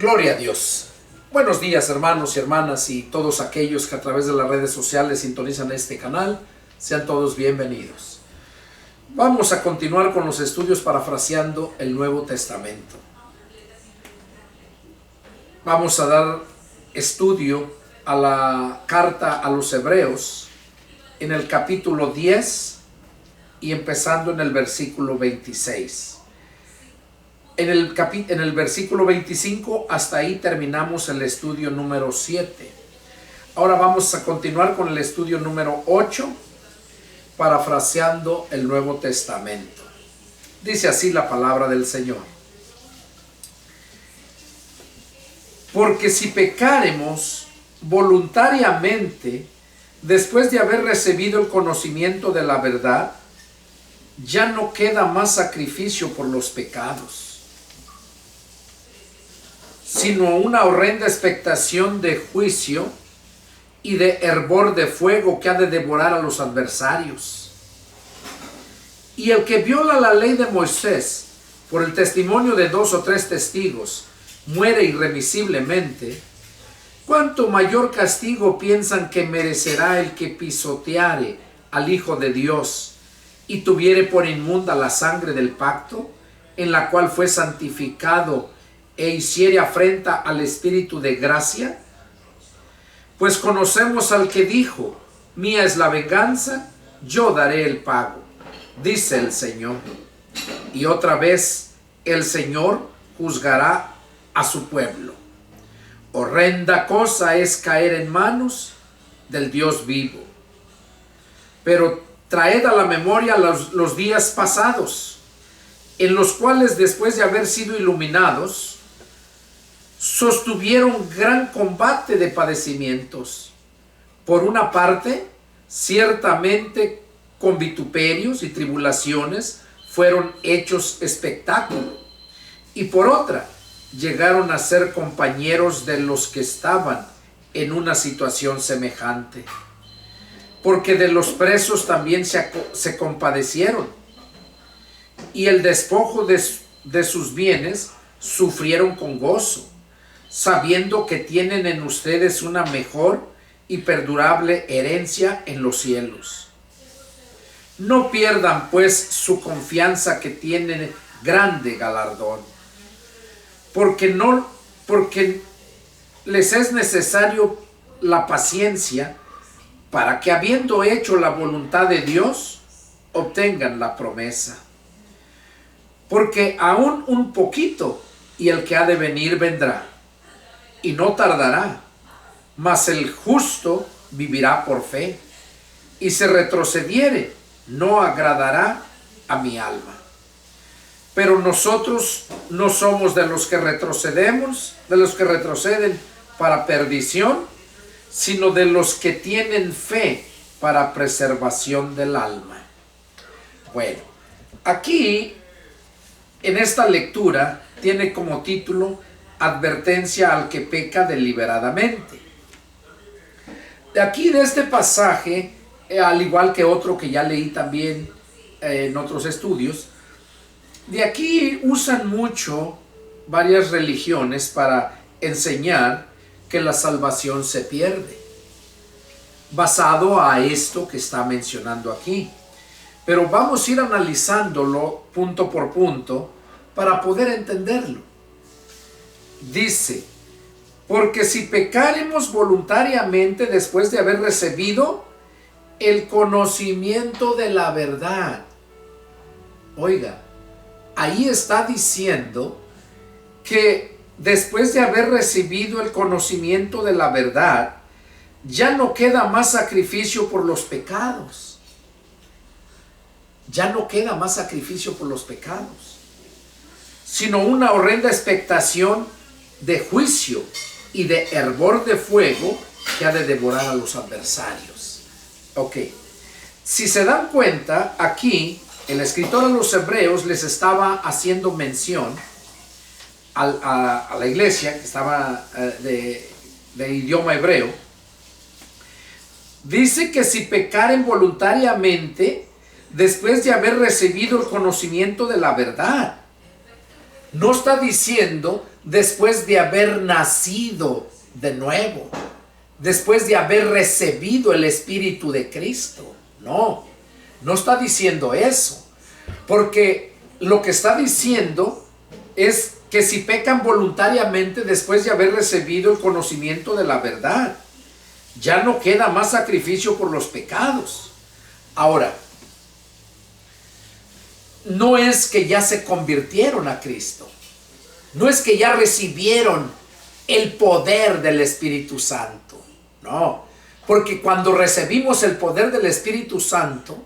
Gloria a Dios. Buenos días, hermanos y hermanas, y todos aquellos que a través de las redes sociales sintonizan este canal. Sean todos bienvenidos. Vamos a continuar con los estudios parafraseando el Nuevo Testamento. Vamos a dar estudio a la carta a los Hebreos en el capítulo 10 y empezando en el versículo 26. En el versículo 25 hasta ahí terminamos el estudio número 7. Ahora vamos a continuar con el estudio número 8, parafraseando el Nuevo Testamento. Dice así la palabra del Señor. Porque si pecáremos voluntariamente después de haber recibido el conocimiento de la verdad, ya no queda más sacrificio por los pecados, sino una horrenda expectación de juicio y de hervor de fuego que ha de devorar a los adversarios. Y el que viola la ley de Moisés por el testimonio de 2 o 3 testigos muere irremisiblemente, ¿cuánto mayor castigo piensan que merecerá el que pisoteare al Hijo de Dios y tuviere por inmunda la sangre del pacto, en la cual fue santificado e hiciere afrenta al Espíritu de gracia? Pues conocemos al que dijo: mía es la venganza, yo daré el pago, dice el Señor. Y otra vez el Señor juzgará a su pueblo. Horrenda cosa es caer en manos del Dios vivo. Pero traed a la memoria los días pasados, en los cuales después de haber sido iluminados, sostuvieron gran combate de padecimientos. Por una parte, ciertamente con vituperios y tribulaciones fueron hechos espectáculo, y por otra, llegaron a ser compañeros de los que estaban en una situación semejante, porque de los presos también se compadecieron, y el despojo de sus bienes sufrieron con gozo, sabiendo que tienen en ustedes una mejor y perdurable herencia en los cielos. No pierdan pues su confianza, que tienen grande galardón, porque les es necesario la paciencia, para que, habiendo hecho la voluntad de Dios, obtengan la promesa. Porque aún un poquito, y el que ha de venir vendrá, y no tardará, mas el justo vivirá por fe, y si retrocediere, no agradará a mi alma. Pero nosotros no somos de los que retroceden para perdición, sino de los que tienen fe para preservación del alma. Bueno, aquí en esta lectura tiene como título Advertencia al que peca deliberadamente. De aquí, de este pasaje, al igual que otro que ya leí también en otros estudios, de aquí usan mucho varias religiones para enseñar que la salvación se pierde, basado a esto que está mencionando aquí. Pero vamos a ir analizándolo punto por punto para poder entenderlo. Dice: porque si pecáremos voluntariamente después de haber recibido el conocimiento de la verdad. Oiga, ahí está diciendo que después de haber recibido el conocimiento de la verdad, ya no queda más sacrificio por los pecados. Ya no queda más sacrificio por los pecados, sino una horrenda expectación de juicio y de hervor de fuego que ha de devorar a los adversarios. Ok, si se dan cuenta, aquí el escritor a los Hebreos les estaba haciendo mención a la iglesia que estaba de idioma hebreo. Dice que si pecaren voluntariamente después de haber recibido el conocimiento de la verdad. No está diciendo después de haber nacido de nuevo, después de haber recibido el Espíritu de Cristo. No, no está diciendo eso, porque lo que está diciendo es que si pecan voluntariamente después de haber recibido el conocimiento de la verdad, ya no queda más sacrificio por los pecados. Ahora, no es que ya se convirtieron a Cristo, no es que ya recibieron el poder del Espíritu Santo, no, porque cuando recibimos el poder del Espíritu Santo,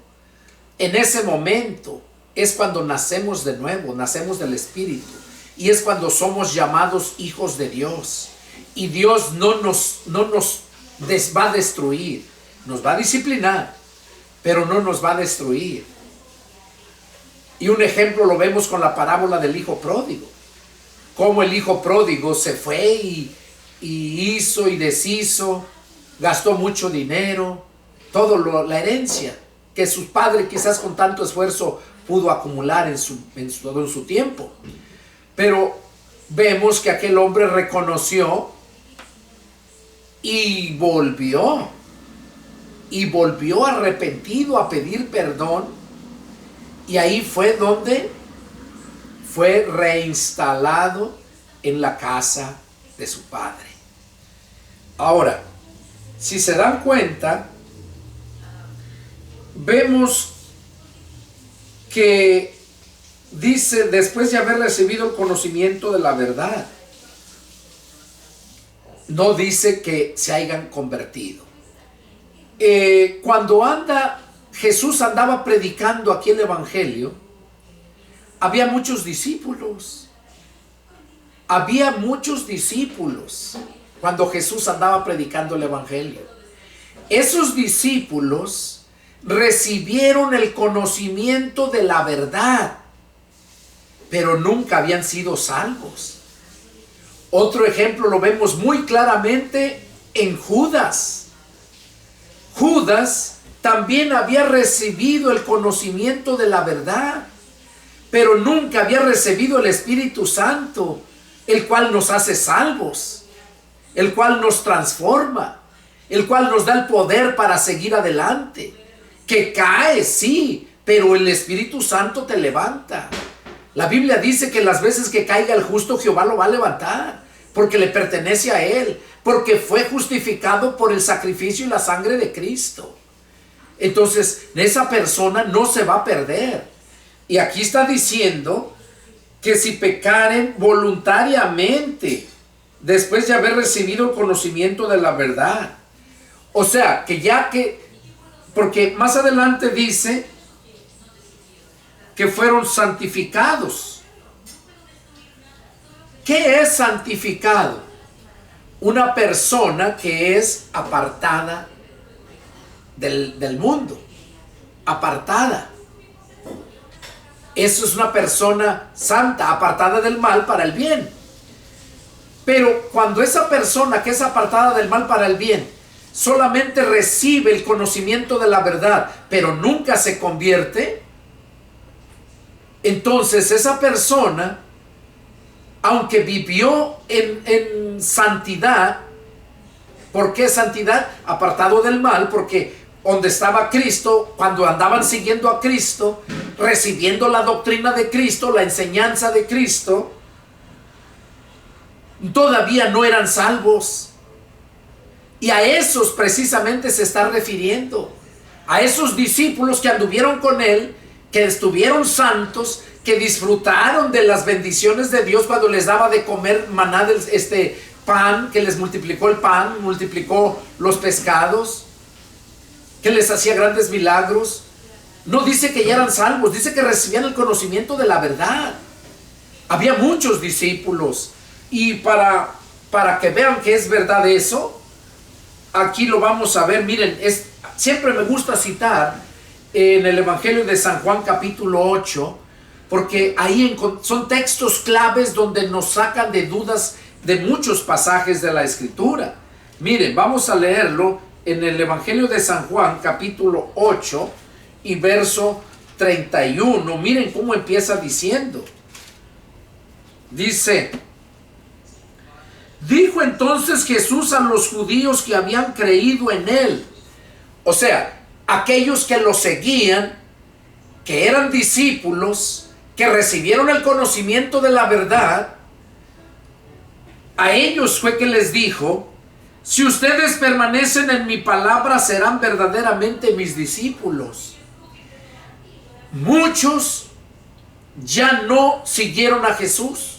en ese momento es cuando nacemos de nuevo, nacemos del Espíritu, y es cuando somos llamados hijos de Dios. Y Dios no nos va a destruir, nos va a disciplinar, pero no nos va a destruir. Y un ejemplo lo vemos con la parábola del hijo pródigo. Cómo el hijo pródigo se fue y hizo y deshizo, gastó mucho dinero, la herencia que su padre quizás con tanto esfuerzo pudo acumular en su tiempo. Pero vemos que aquel hombre reconoció y volvió arrepentido a pedir perdón, y ahí fue donde fue reinstalado en la casa de su padre. Ahora, si se dan cuenta, vemos que dice, después de haber recibido el conocimiento de la verdad, no dice que se hayan convertido. Cuando Jesús andaba predicando aquí el evangelio, había muchos discípulos. Había muchos discípulos cuando Jesús andaba predicando el evangelio. Esos discípulos recibieron el conocimiento de la verdad, pero nunca habían sido salvos. Otro ejemplo lo vemos muy claramente en Judas. Judas también había recibido el conocimiento de la verdad, pero nunca había recibido el Espíritu Santo, el cual nos hace salvos, el cual nos transforma, el cual nos da el poder para seguir adelante. Que caes, sí, pero el Espíritu Santo te levanta. La Biblia dice que las veces que caiga el justo, Jehová lo va a levantar, porque le pertenece a Él, porque fue justificado por el sacrificio y la sangre de Cristo. Entonces, esa persona no se va a perder. Y aquí está diciendo que si pecaren voluntariamente, después de haber recibido el conocimiento de la verdad. O sea, porque más adelante dice que fueron santificados. ¿Qué es santificado? Una persona que es apartada del mundo, apartada. Eso es una persona santa, apartada del mal para el bien. Pero cuando esa persona que es apartada del mal para el bien solamente recibe el conocimiento de la verdad, pero nunca se convierte, entonces esa persona, aunque vivió en santidad, ¿por qué santidad? Apartado del mal, porque donde estaba Cristo, cuando andaban siguiendo a Cristo, recibiendo la doctrina de Cristo, la enseñanza de Cristo, todavía no eran salvos. Y a esos precisamente se está refiriendo, a esos discípulos que anduvieron con Él, que estuvieron santos, que disfrutaron de las bendiciones de Dios cuando les daba de comer maná, pan, que les multiplicó el pan, multiplicó los pescados, que les hacía grandes milagros. No dice que ya eran salvos, dice que recibían el conocimiento de la verdad. Había muchos discípulos, y para que vean que es verdad eso, aquí lo vamos a ver. Miren, siempre me gusta citar en el Evangelio de San Juan capítulo 8, porque ahí son textos claves donde nos sacan de dudas de muchos pasajes de la Escritura. Miren, vamos a leerlo en el Evangelio de San Juan capítulo 8 y verso 31. Miren cómo empieza diciendo. Dice: Dijo entonces Jesús a los judíos que habían creído en él, o sea, aquellos que lo seguían, que eran discípulos, que recibieron el conocimiento de la verdad, a ellos fue que les dijo: si ustedes permanecen en mi palabra, serán verdaderamente mis discípulos. Muchos ya no siguieron a Jesús.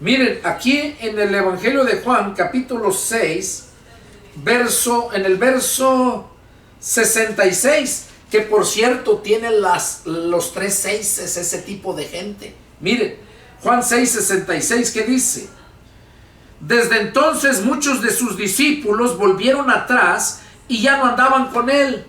Miren, aquí en el Evangelio de Juan, capítulo 6, en el verso 66, que por cierto tiene los 3 seises, ese tipo de gente. Miren, Juan 6:66, ¿qué dice? Desde entonces muchos de sus discípulos volvieron atrás y ya no andaban con él.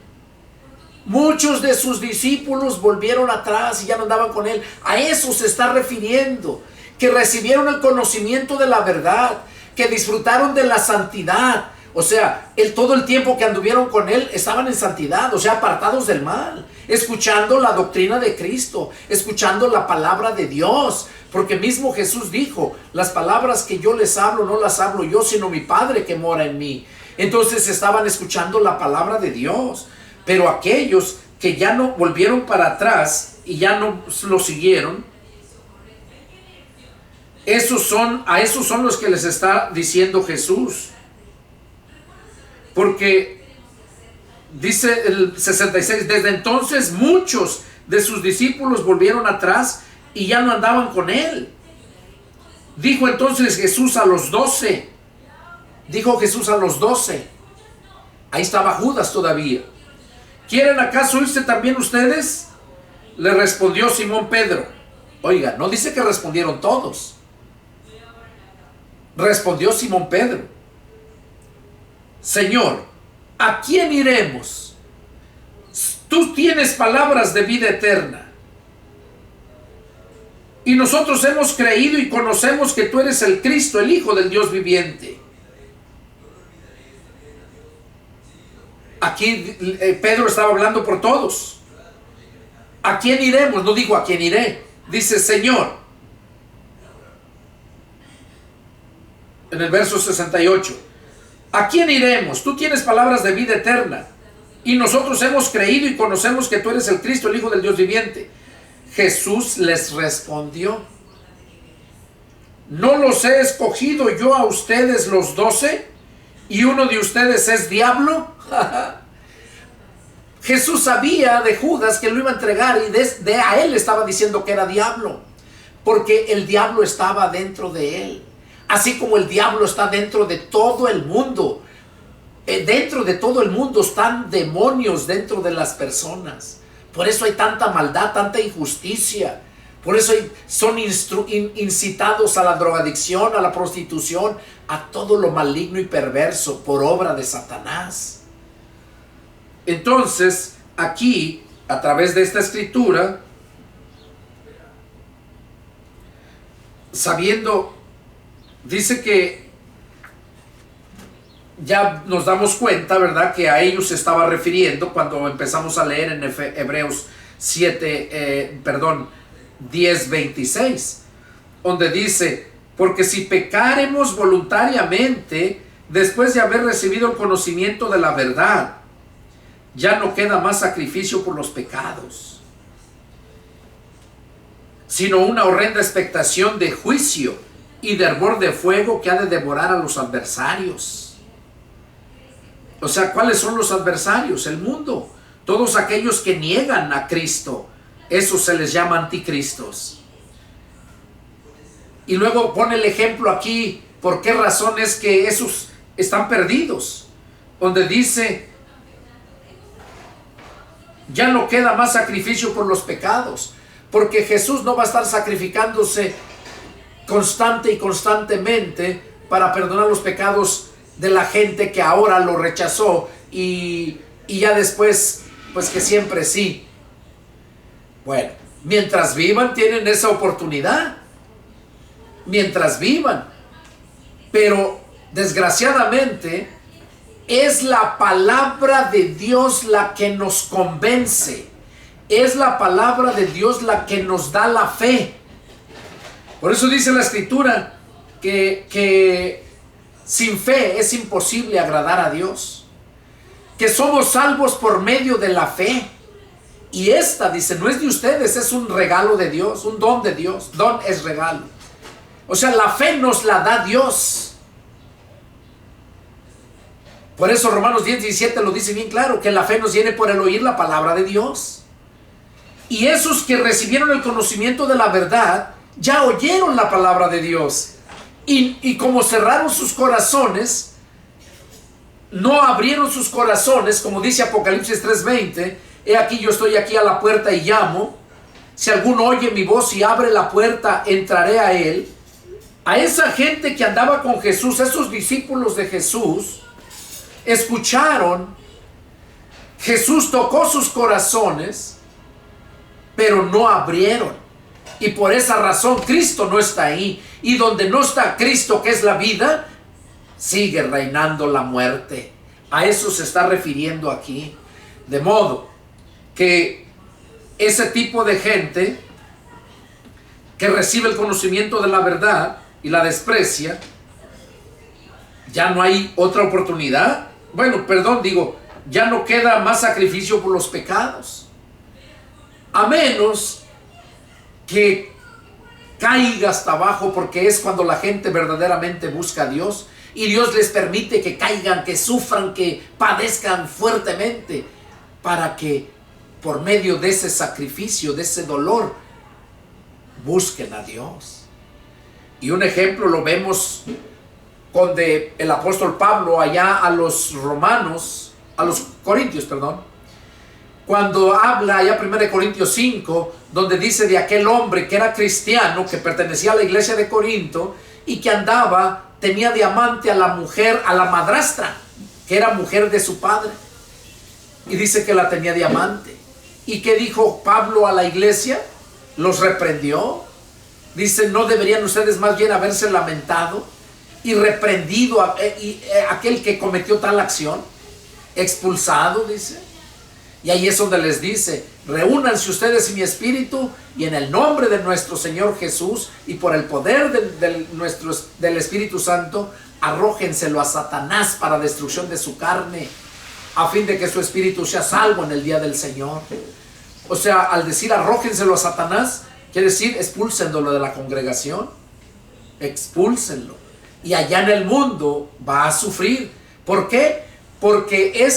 Muchos de sus discípulos volvieron atrás y ya no andaban con él. A eso se está refiriendo, que recibieron el conocimiento de la verdad, que disfrutaron de la santidad. O sea, todo el tiempo que anduvieron con él estaban en santidad, o sea, apartados del mal, escuchando la doctrina de Cristo, escuchando la palabra de Dios, porque mismo Jesús dijo: las palabras que yo les hablo no las hablo yo, sino mi Padre que mora en mí. Entonces estaban escuchando la palabra de Dios. Pero aquellos que ya no volvieron para atrás y ya no lo siguieron, a esos son los que les está diciendo Jesús. Porque dice el 66, desde entonces muchos de sus discípulos volvieron atrás y ya no andaban con él. Dijo entonces Jesús a los 12. Dijo Jesús a los 12. Ahí estaba Judas todavía. ¿Quieren acaso irse también ustedes? Le respondió Simón Pedro. Oiga, no dice que respondieron todos. Respondió Simón Pedro: Señor, ¿a quién iremos? Tú tienes palabras de vida eterna. Y nosotros hemos creído y conocemos que tú eres el Cristo, el Hijo del Dios viviente. Aquí Pedro estaba hablando por todos. ¿A quién iremos? No digo a quién iré. Dice Señor. En el verso 68. ¿A quién iremos? Tú tienes palabras de vida eterna. Y nosotros hemos creído y conocemos que tú eres el Cristo, el Hijo del Dios viviente. Jesús les respondió: ¿no los he escogido yo a ustedes los 12? ¿Y uno de ustedes es diablo? Jesús sabía de Judas que lo iba a entregar, y a él estaba diciendo que era diablo, porque el diablo estaba dentro de él, así como el diablo está dentro de todo el mundo. Dentro de todo el mundo están demonios dentro de las personas. Por eso hay tanta maldad, tanta injusticia. Por eso son incitados a la drogadicción, a la prostitución, a todo lo maligno y perverso por obra de Satanás. Entonces, aquí, a través de esta escritura, sabiendo, dice que ya nos damos cuenta, ¿verdad?, que a ellos se estaba refiriendo cuando empezamos a leer en Hebreos 10:26, donde dice: porque si pecaremos voluntariamente después de haber recibido el conocimiento de la verdad, ya no queda más sacrificio por los pecados, sino una horrenda expectación de juicio y de hervor de fuego que ha de devorar a los adversarios. O sea, ¿cuáles son los adversarios? El mundo. Todos aquellos que niegan a Cristo, eso se les llama anticristos. Y luego pone el ejemplo aquí, por qué razón es que esos están perdidos, donde dice: ya no queda más sacrificio por los pecados, porque Jesús no va a estar sacrificándose constantemente para perdonar los pecados de la gente que ahora lo rechazó y ya después, pues que siempre sí. Bueno, mientras vivan tienen esa oportunidad, mientras vivan, pero desgraciadamente es la palabra de Dios la que nos convence, es la palabra de Dios la que nos da la fe. Por eso dice la escritura que sin fe es imposible agradar a Dios. Que somos salvos por medio de la fe. Y esta, dice, no es de ustedes, es un regalo de Dios, un don de Dios. Don es regalo. O sea, la fe nos la da Dios. Por eso Romanos 10:17 lo dice bien claro, que la fe nos viene por el oír la palabra de Dios. Y esos que recibieron el conocimiento de la verdad, ya oyeron la palabra de Dios. Y como cerraron sus corazones, no abrieron sus corazones, como dice Apocalipsis 3:20, he aquí yo estoy aquí a la puerta y llamo. Si alguno oye mi voz y abre la puerta, entraré a él. A esa gente que andaba con Jesús, esos discípulos de Jesús, escucharon, Jesús tocó sus corazones, pero no abrieron. Y por esa razón Cristo no está ahí. Y donde no está Cristo, que es la vida, sigue reinando la muerte. A eso se está refiriendo aquí. De modo que ese tipo de gente que recibe el conocimiento de la verdad y la desprecia, ya no hay otra oportunidad. Bueno, perdón, digo, ya no queda más sacrificio por los pecados. A menos que caiga hasta abajo, porque es cuando la gente verdaderamente busca a Dios y Dios les permite que caigan, que sufran, que padezcan fuertemente, para que por medio de ese sacrificio, de ese dolor, busquen a Dios. Y un ejemplo lo vemos con el apóstol Pablo allá a los Corintios, cuando habla allá 1 Corintios 5, donde dice de aquel hombre que era cristiano, que pertenecía a la iglesia de Corinto y que tenía de amante a la mujer, a la madrastra, que era mujer de su padre, y dice que la tenía de amante. ¿Y qué dijo Pablo a la iglesia? Los reprendió. Dice, ¿no deberían ustedes más bien haberse lamentado y reprendido a aquel que cometió tal acción? Expulsado, dice. Y ahí es donde les dice, reúnanse ustedes en mi espíritu y en el nombre de nuestro Señor Jesús y por el poder del Espíritu Santo, arrójenselo a Satanás para destrucción de su carne, a fin de que su espíritu sea salvo en el día del Señor. O sea, al decir arrójenselo a Satanás, quiere decir expúlsenlo de la congregación, expúlsenlo. Y allá en el mundo va a sufrir. ¿Por qué? Porque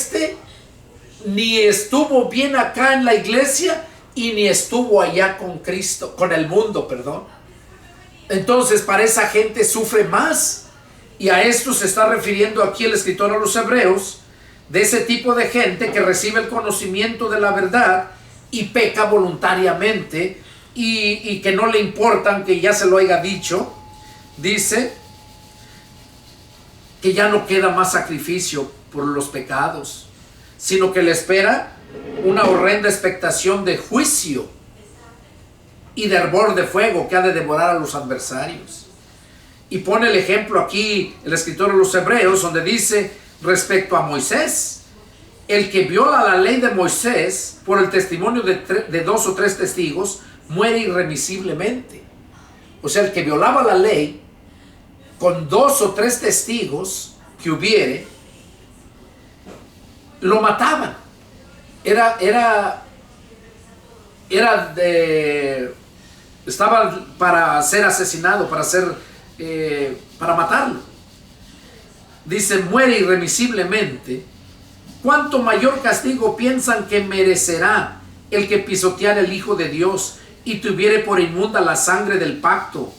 ni estuvo bien acá en la iglesia y ni estuvo allá con Cristo, con el mundo, perdón. Entonces para esa gente sufre más. Y a esto se está refiriendo aquí el escritor a los Hebreos, de ese tipo de gente que recibe el conocimiento de la verdad y peca voluntariamente y que no le importa, aunque ya se lo haya dicho. Dice que ya no queda más sacrificio por los pecados, sino que le espera una horrenda expectación de juicio y de hervor de fuego que ha de devorar a los adversarios. Y pone el ejemplo aquí el escritor de los Hebreos, donde dice respecto a Moisés, el que viola la ley de Moisés por el testimonio de 2 o 3 testigos muere irremisiblemente. O sea, el que violaba la ley con 2 o 3 testigos que hubiere, lo mataban. Estaba para ser asesinado, para matarlo. Dice, muere irremisiblemente. ¿Cuánto mayor castigo piensan que merecerá el que pisoteare el Hijo de Dios y tuviere por inmunda la sangre del pacto,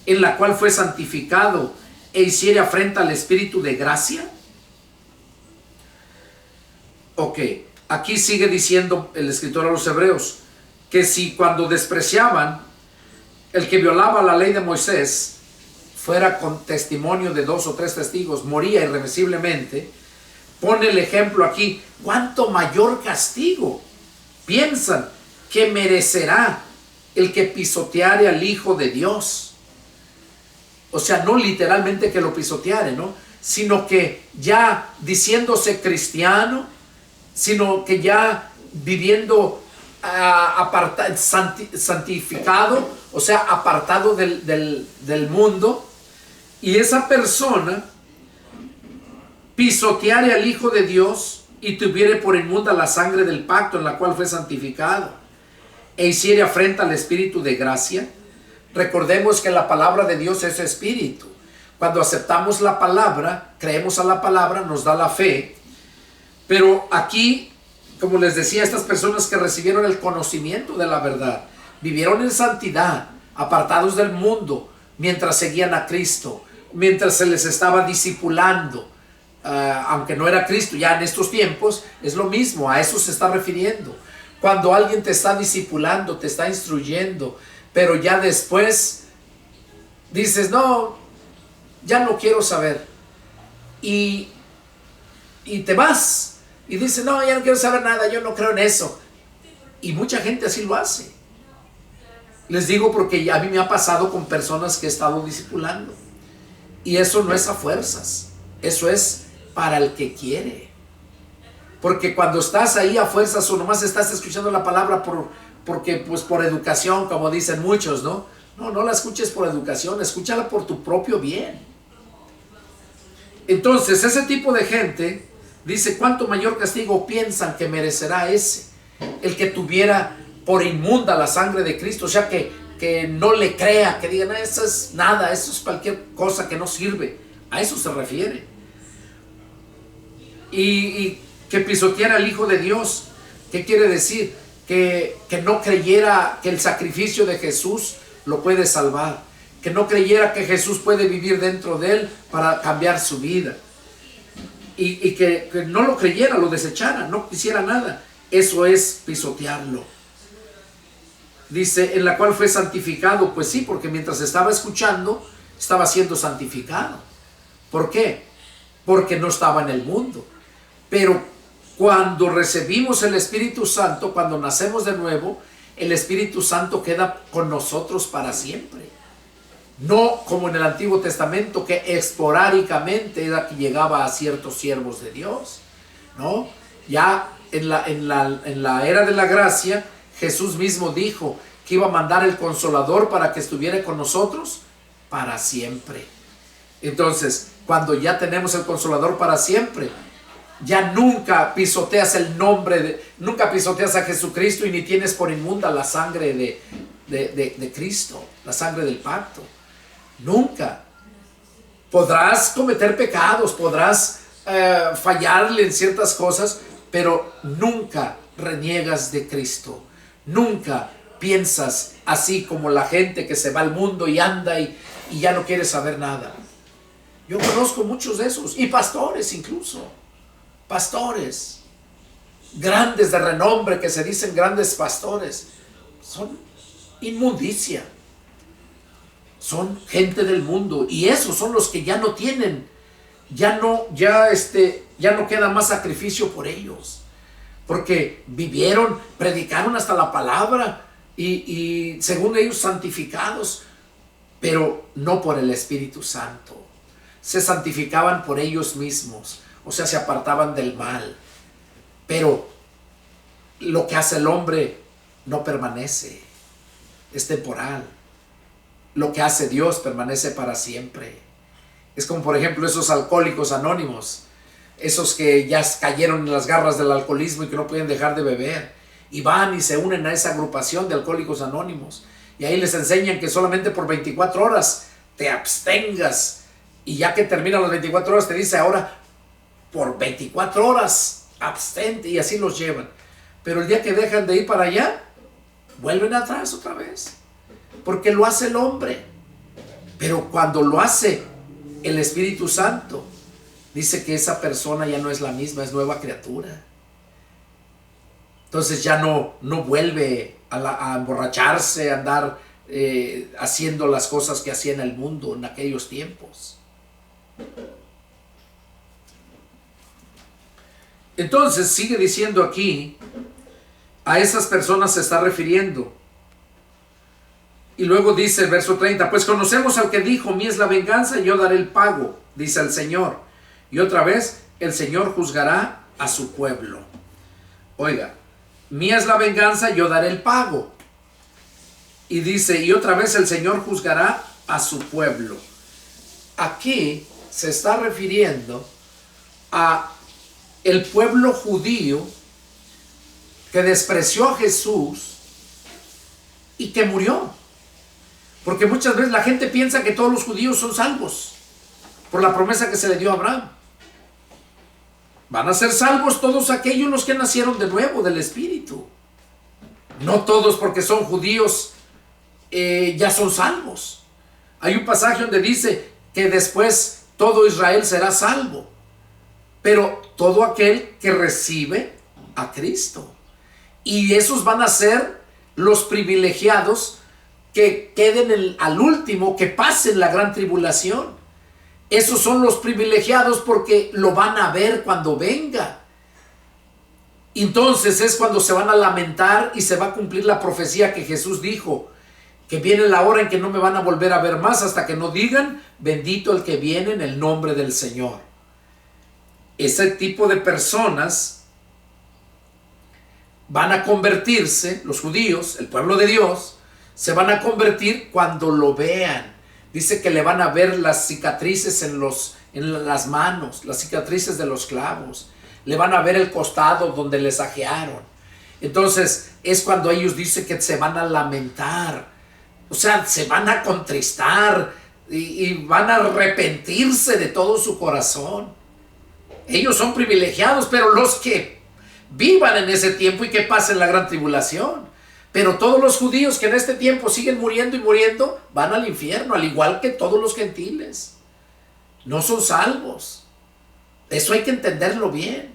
en la cual fue santificado, e hiciere afrenta al Espíritu de gracia? Ok, aquí sigue diciendo el escritor a los Hebreos, que si cuando despreciaban el que violaba la ley de Moisés, fuera con testimonio de 2 o 3 testigos, moría irremisiblemente, pone el ejemplo aquí, ¿cuánto mayor castigo piensan que merecerá el que pisoteare al Hijo de Dios? O sea, no literalmente que lo pisoteare, ¿no? Sino que ya diciéndose cristiano, sino que ya viviendo santificado, o sea, apartado del mundo. Y esa persona pisoteare al Hijo de Dios y tuviere por inmunda la sangre del pacto en la cual fue santificado, e hiciere afrenta al Espíritu de gracia. Recordemos que la palabra de Dios es Espíritu. Cuando aceptamos la palabra, creemos a la palabra, nos da la fe. Pero aquí, como les decía, estas personas que recibieron el conocimiento de la verdad, vivieron en santidad, apartados del mundo, mientras seguían a Cristo, mientras se les estaba discipulando, aunque no era Cristo, ya en estos tiempos es lo mismo, a eso se está refiriendo. Cuando alguien te está discipulando, te está instruyendo, pero ya después dices, no, ya no quiero saber, y te vas, y dices, no, ya no quiero saber nada, yo no creo en eso. Y mucha gente así lo hace. Les digo porque a mí me ha pasado con personas que he estado discipulando, y eso no es a fuerzas, eso es para el que quiere. Porque cuando estás ahí a fuerzas o nomás estás escuchando la palabra porque pues por educación, como dicen muchos, ¿no? No la escuches por educación, escúchala por tu propio bien. Entonces, ese tipo de gente dice, ¿cuánto mayor castigo piensan que merecerá ese? El que tuviera por inmunda la sangre de Cristo, o sea, que no le crea, que digan, eso es nada, eso es cualquier cosa que no sirve. A eso se refiere. Y que pisoteara al Hijo de Dios. ¿Qué quiere decir? Que no creyera que el sacrificio de Jesús lo puede salvar, que no creyera que Jesús puede vivir dentro de él para cambiar su vida, y que no lo creyera, lo desechara, no quisiera nada. Eso es pisotearlo. Dice, en la cual fue santificado. Pues sí, porque mientras estaba escuchando, estaba siendo santificado. ¿Por qué? Porque no estaba en el mundo. Pero cuando recibimos el Espíritu Santo, cuando nacemos de nuevo, el Espíritu Santo queda con nosotros para siempre. No como en el Antiguo Testamento, que esporádicamente era que llegaba a ciertos siervos de Dios. No, ya en la era de la gracia, Jesús mismo dijo que iba a mandar el Consolador para que estuviera con nosotros para siempre. Entonces, cuando ya tenemos el Consolador para siempre, ya nunca pisoteas el nombre, nunca pisoteas a Jesucristo, y ni tienes por inmunda la sangre de Cristo, la sangre del pacto. Nunca. Podrás cometer pecados, podrás fallarle en ciertas cosas, pero nunca reniegas de Cristo. Nunca piensas así como la gente que se va al mundo y anda y ya no quiere saber nada. Yo conozco muchos de esos, y pastores incluso. Pastores grandes de renombre, que se dicen grandes pastores, son inmundicia, son gente del mundo, y esos son los que ya no tienen, ya no queda más sacrificio por ellos, porque vivieron, predicaron hasta la palabra, y según ellos santificados, pero no por el Espíritu Santo. Se santificaban por ellos mismos, o sea, se apartaban del mal. Pero lo que hace el hombre no permanece, es temporal. Lo que hace Dios permanece para siempre. Es como, por ejemplo, esos alcohólicos anónimos, esos que ya cayeron en las garras del alcoholismo y que no pueden dejar de beber, y van y se unen a esa agrupación de alcohólicos anónimos, y ahí les enseñan que solamente por 24 horas te abstengas, y ya que terminan las 24 horas te dice, ahora por 24 horas abstente, y así los llevan. Pero el día que dejan de ir para allá, vuelven atrás otra vez, porque lo hace el hombre. Pero cuando lo hace el Espíritu Santo, dice que esa persona ya no es la misma, es nueva criatura. Entonces ya no vuelve a emborracharse, a andar haciendo las cosas que hacía en el mundo en aquellos tiempos. Entonces sigue diciendo aquí, a esas personas se está refiriendo. Y luego dice el verso 30, pues conocemos al que dijo, mía es la venganza y yo daré el pago, dice el Señor. Y otra vez, el Señor juzgará a su pueblo. Oiga, mía es la venganza, yo daré el pago. Y dice, y otra vez el Señor juzgará a su pueblo. Aquí se está refiriendo a el pueblo judío que despreció a Jesús y que murió. Porque muchas veces la gente piensa que todos los judíos son salvos por la promesa que se le dio a Abraham. Van a ser salvos todos aquellos los que nacieron de nuevo del Espíritu. No todos porque son judíos ya son salvos. Hay un pasaje donde dice que después todo Israel será salvo, pero todo aquel que recibe a Cristo. Y esos van a ser los privilegiados que queden al último, que pasen la gran tribulación. Esos son los privilegiados porque lo van a ver cuando venga. Entonces es cuando se van a lamentar y se va a cumplir la profecía que Jesús dijo, que viene la hora en que no me van a volver a ver más hasta que no digan, bendito el que viene en el nombre del Señor. Ese tipo de personas van a convertirse, los judíos, el pueblo de Dios, se van a convertir cuando lo vean. Dice que le van a ver las cicatrices en las manos, las cicatrices de los clavos. Le van a ver el costado donde les ajearon. Entonces es cuando ellos dicen que se van a lamentar. O sea, se van a contristar y van a arrepentirse de todo su corazón. Ellos son privilegiados, pero los que vivan en ese tiempo y que pasen la gran tribulación. Pero todos los judíos que en este tiempo siguen muriendo y muriendo, van al infierno, al igual que todos los gentiles. No son salvos. Eso hay que entenderlo bien.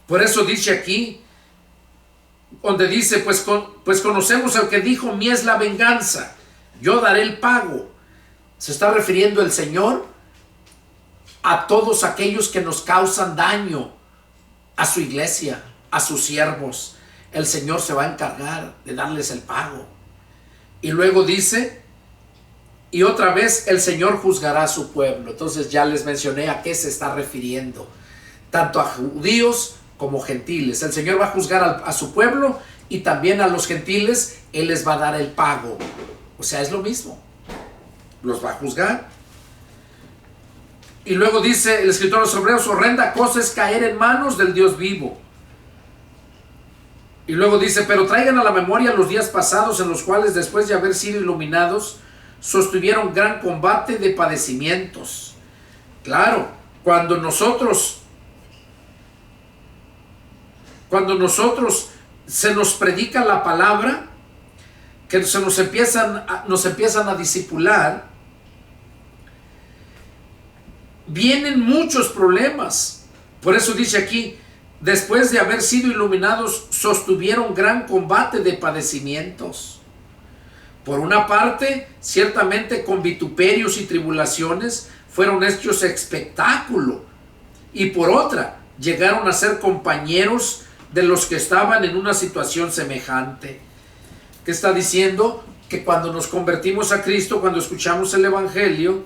Por eso dice aquí, donde dice, pues conocemos al que dijo, mía es la venganza, yo daré el pago. Se está refiriendo el Señor a todos aquellos que nos causan daño, a su iglesia, a sus siervos. El Señor se va a encargar de darles el pago. Y luego dice, y otra vez el Señor juzgará a su pueblo. Entonces ya les mencioné a qué se está refiriendo, tanto a judíos como gentiles. El Señor va a juzgar a su pueblo y también a los gentiles Él les va a dar el pago. O sea, es lo mismo. Los va a juzgar. Y luego dice el escritor de los Hebreos, horrenda cosa es caer en manos del Dios vivo. Y luego dice, pero traigan a la memoria los días pasados en los cuales después de haber sido iluminados, sostuvieron gran combate de padecimientos. Claro, cuando nosotros se nos predica la palabra, que nos empiezan a discipular, vienen muchos problemas. Por eso dice aquí, después de haber sido iluminados, sostuvieron gran combate de padecimientos. Por una parte, ciertamente con vituperios y tribulaciones fueron hechos espectáculo. Y por otra, llegaron a ser compañeros de los que estaban en una situación semejante. ¿Qué está diciendo? Que cuando nos convertimos a Cristo, cuando escuchamos el Evangelio,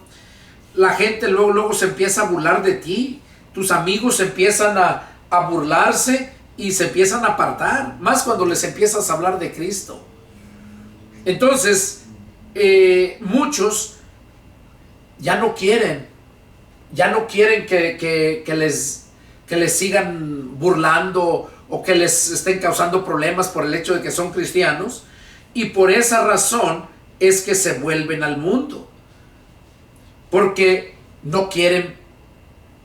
la gente luego se empieza a burlar de ti. Tus amigos empiezan a burlarse y se empiezan a apartar, más cuando les empiezas a hablar de Cristo. Entonces, muchos ya no quieren que les sigan burlando o que les estén causando problemas por el hecho de que son cristianos, y por esa razón es que se vuelven al mundo, porque no quieren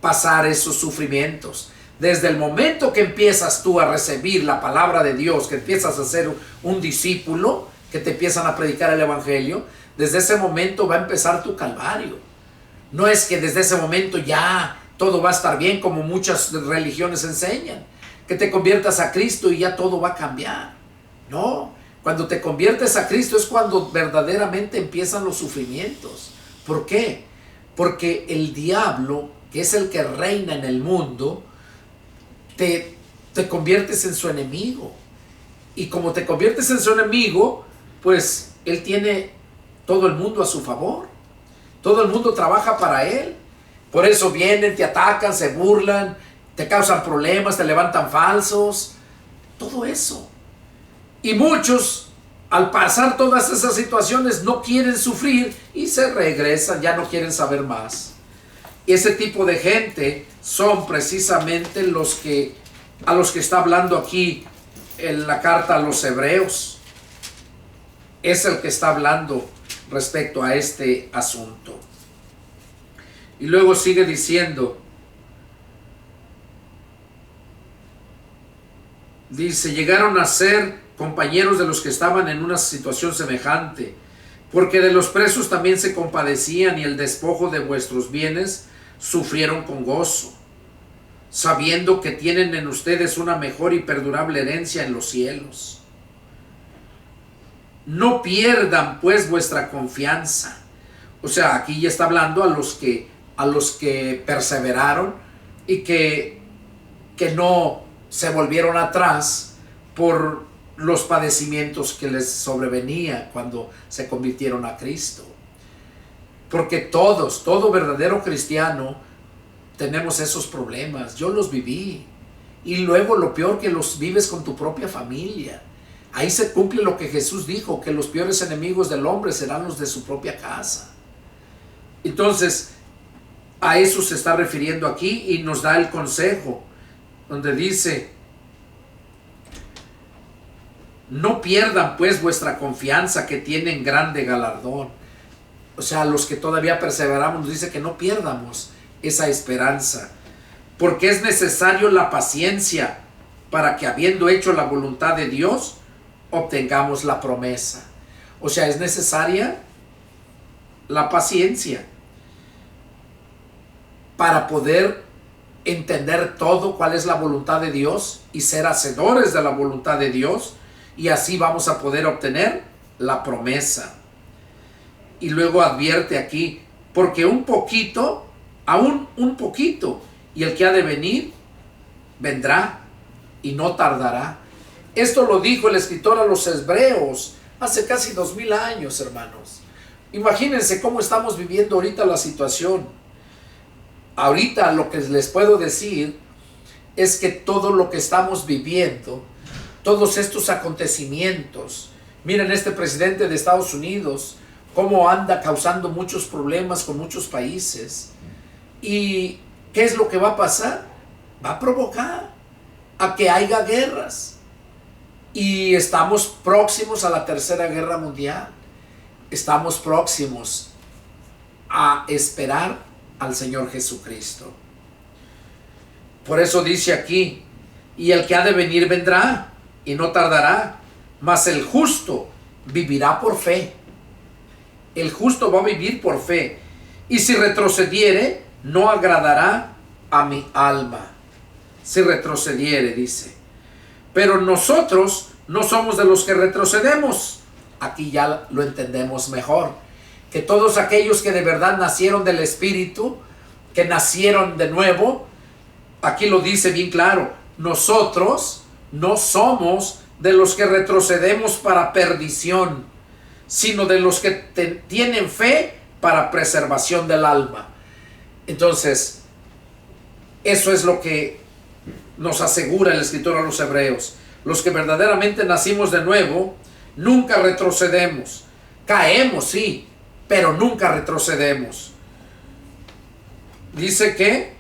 pasar esos sufrimientos. Desde el momento que empiezas tú a recibir la palabra de Dios, que empiezas a ser un discípulo, que te empiezan a predicar el Evangelio, desde ese momento va a empezar tu calvario. No es que desde ese momento ya todo va a estar bien, como muchas religiones enseñan, que te conviertas a Cristo y ya todo va a cambiar. No, cuando te conviertes a Cristo es cuando verdaderamente empiezan los sufrimientos. ¿Por qué? Porque el diablo, que es el que reina en el mundo, te conviertes en su enemigo. Y como te conviertes en su enemigo, pues él tiene todo el mundo a su favor. Todo el mundo trabaja para él. Por eso vienen, te atacan, se burlan, te causan problemas, te levantan falsos. Todo eso. Y muchos, al pasar todas esas situaciones, no quieren sufrir y se regresan, ya no quieren saber más. Ese tipo de gente son precisamente a los que está hablando aquí en la carta a los Hebreos. Es el que está hablando respecto a este asunto. Y luego sigue diciendo, dice, llegaron a ser compañeros de los que estaban en una situación semejante, porque de los presos también se compadecían, y el despojo de vuestros bienes sufrieron con gozo, sabiendo que tienen en ustedes una mejor y perdurable herencia en los cielos. No pierdan pues vuestra confianza. O sea, aquí ya está hablando a los que perseveraron y que no se volvieron atrás por los padecimientos que les sobrevenía cuando se convirtieron a Cristo. Porque todo verdadero cristiano tenemos esos problemas. Yo los viví. Y luego lo peor, que los vives con tu propia familia. Ahí se cumple lo que Jesús dijo, que los peores enemigos del hombre serán los de su propia casa. Entonces, a eso se está refiriendo aquí y nos da el consejo, donde dice, no pierdan pues vuestra confianza, que tienen grande galardón. O sea, los que todavía perseveramos, nos dice que no pierdamos esa esperanza, porque es necesario la paciencia para que, habiendo hecho la voluntad de Dios, obtengamos la promesa. O sea, es necesaria la paciencia para poder entender todo cuál es la voluntad de Dios y ser hacedores de la voluntad de Dios, y así vamos a poder obtener la promesa. Y luego advierte aquí, porque un poquito, aún un poquito, y el que ha de venir, vendrá y no tardará. Esto lo dijo el escritor a los Hebreos hace casi 2000 años, hermanos. Imagínense cómo estamos viviendo ahorita la situación. Ahorita lo que les puedo decir es que todo lo que estamos viviendo, todos estos acontecimientos, miren este presidente de Estados Unidos, cómo anda causando muchos problemas con muchos países. ¿Y qué es lo que va a pasar? Va a provocar a que haya guerras. Y estamos próximos a la Tercera Guerra Mundial. Estamos próximos a esperar al Señor Jesucristo. Por eso dice aquí, y el que ha de venir vendrá y no tardará, mas el justo vivirá por fe. El justo va a vivir por fe, y si retrocediere, no agradará a mi alma. Si retrocediere, dice. Pero nosotros no somos de los que retrocedemos. Aquí ya lo entendemos mejor. Que todos aquellos que de verdad nacieron del Espíritu, que nacieron de nuevo, aquí lo dice bien claro, nosotros no somos de los que retrocedemos para perdición, sino de los que tienen fe para preservación del alma. Entonces, eso es lo que nos asegura el escritor a los Hebreos. Los que verdaderamente nacimos de nuevo, nunca retrocedemos. Caemos, sí, pero nunca retrocedemos. Dice que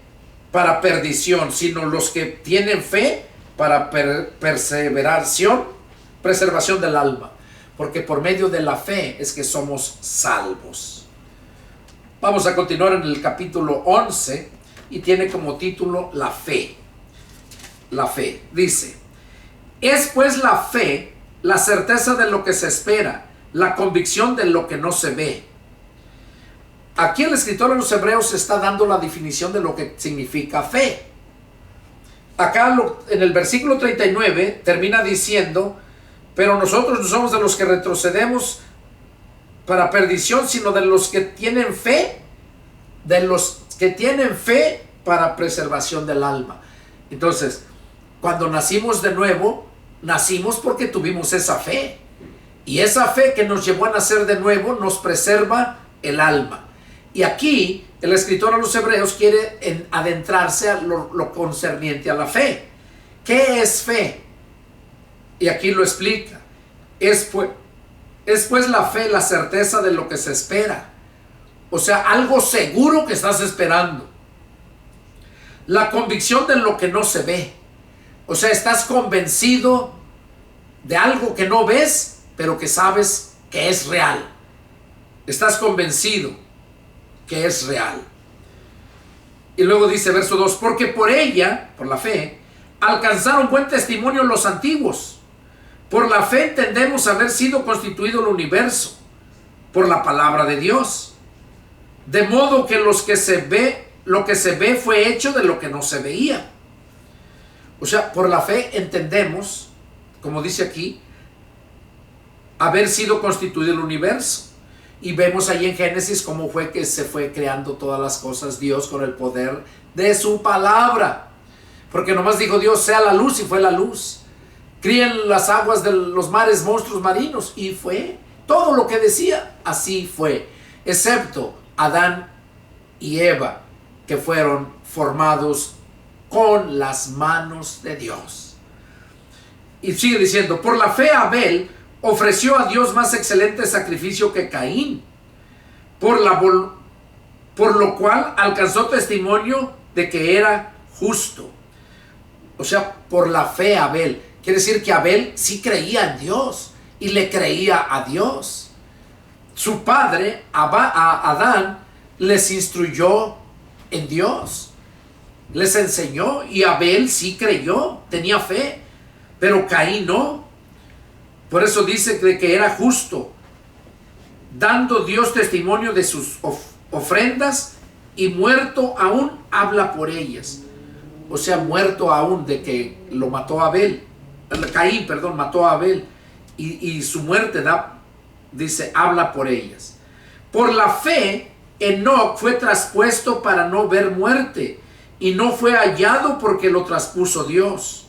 para perdición, sino los que tienen fe para preservación del alma. Porque por medio de la fe es que somos salvos. Vamos a continuar en el capítulo 11 y tiene como título la fe. La fe. Dice, es pues la fe la certeza de lo que se espera, la convicción de lo que no se ve. Aquí el escritor de los Hebreos está dando la definición de lo que significa fe. Acá en el versículo 39 termina diciendo, pero nosotros no somos de los que retrocedemos para perdición, sino de los que tienen fe, para preservación del alma. Entonces, cuando nacimos de nuevo, nacimos porque tuvimos esa fe. Y esa fe que nos llevó a nacer de nuevo nos preserva el alma. Y aquí el escritor a los Hebreos quiere adentrarse a lo concerniente a la fe. ¿Qué es fe? Y aquí lo explica. Es pues la fe la certeza de lo que se espera. O sea, algo seguro que estás esperando. La convicción de lo que no se ve. O sea, estás convencido de algo que no ves, pero que sabes que es real. Estás convencido que es real. Y luego dice verso 2, porque por ella, por la fe, alcanzaron buen testimonio los antiguos. Por la fe entendemos haber sido constituido el universo por la palabra de Dios. De modo que lo que se ve fue hecho de lo que no se veía. O sea, por la fe entendemos, como dice aquí, haber sido constituido el universo. Y vemos ahí en Génesis cómo fue que se fue creando todas las cosas Dios con el poder de su palabra. Porque nomás dijo Dios, sea la luz, y fue la luz. Críen las aguas de los mares monstruos marinos, y fue. Todo lo que decía, así fue. Excepto Adán y Eva, que fueron formados con las manos de Dios. Y sigue diciendo, por la fe Abel ofreció a Dios más excelente sacrificio que Caín, por lo cual alcanzó testimonio de que era justo. O sea, por la fe Abel. Quiere decir que Abel sí creía en Dios y le creía a Dios. Su padre, Adán, les instruyó en Dios, les enseñó, y Abel sí creyó, tenía fe, pero Caín no. Por eso dice que era justo, dando Dios testimonio de sus ofrendas, y muerto aún habla por ellas. O sea, muerto aún de que lo mató Abel. Caín, perdón, mató a Abel, y su muerte dice, habla por ellas. Por la fe, Enoc fue traspuesto para no ver muerte, y no fue hallado porque lo traspuso Dios.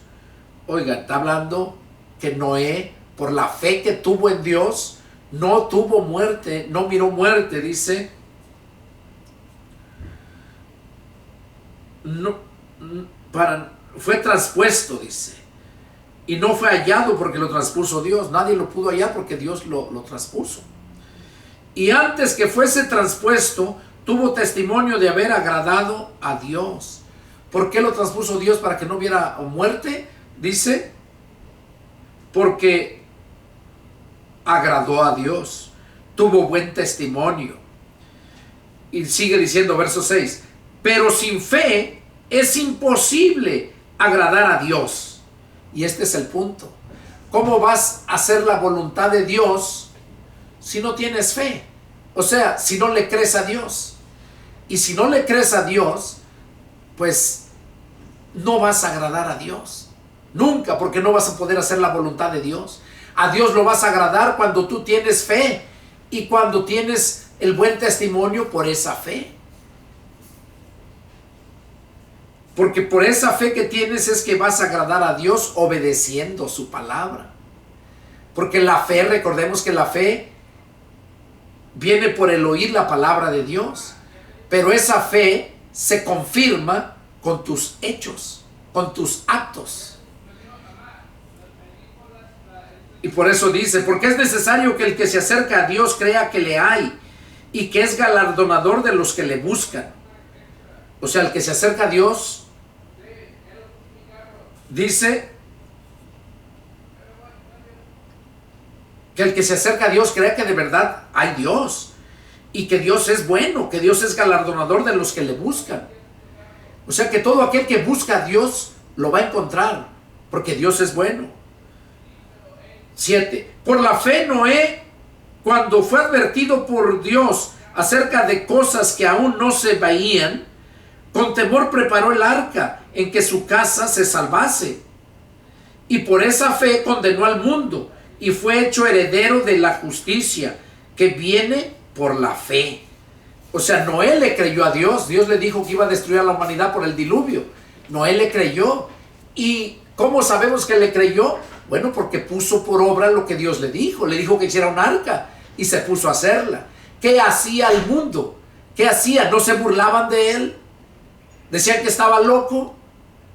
Oiga, está hablando que Noé, por la fe que tuvo en Dios, no tuvo muerte, no miró muerte, dice. Fue traspuesto, dice, y no fue hallado porque lo traspuso Dios. Nadie lo pudo hallar porque Dios lo traspuso. Y antes que fuese traspuesto, tuvo testimonio de haber agradado a Dios. ¿Por qué lo traspuso Dios? Para que no hubiera muerte, dice, porque agradó a Dios, tuvo buen testimonio. Y sigue diciendo verso 6, pero sin fe es imposible agradar a Dios. Y este es el punto. ¿Cómo vas a hacer la voluntad de Dios si no tienes fe? O sea, si no le crees a Dios. Y si no le crees a Dios, pues no vas a agradar a Dios. Nunca, porque no vas a poder hacer la voluntad de Dios. A Dios lo vas a agradar cuando tú tienes fe y cuando tienes el buen testimonio por esa fe. Porque por esa fe que tienes es que vas a agradar a Dios obedeciendo su palabra. Porque la fe, recordemos que la fe viene por el oír la palabra de Dios. Pero esa fe se confirma con tus hechos, con tus actos. Y por eso dice, porque es necesario que el que se acerca a Dios crea que le hay y que es galardonador de los que le buscan. O sea, el que se acerca a Dios, dice que el que se acerca a Dios crea que de verdad hay Dios y que Dios es bueno, que Dios es galardonador de los que le buscan. O sea, que todo aquel que busca a Dios lo va a encontrar, porque Dios es bueno. 7. Por la fe Noé, cuando fue advertido por Dios acerca de cosas que aún no se veían, con temor preparó el arca en que su casa se salvase. Y por esa fe condenó al mundo y fue hecho heredero de la justicia que viene por la fe. O sea, Noé le creyó a Dios. Dios le dijo que iba a destruir a la humanidad por el diluvio. Noé le creyó. ¿Y cómo sabemos que le creyó? Bueno, porque puso por obra lo que Dios le dijo. Le dijo que hiciera un arca y se puso a hacerla. ¿Qué hacía el mundo? ¿Qué hacía? ¿No se burlaban de él? ¿Decían que estaba loco?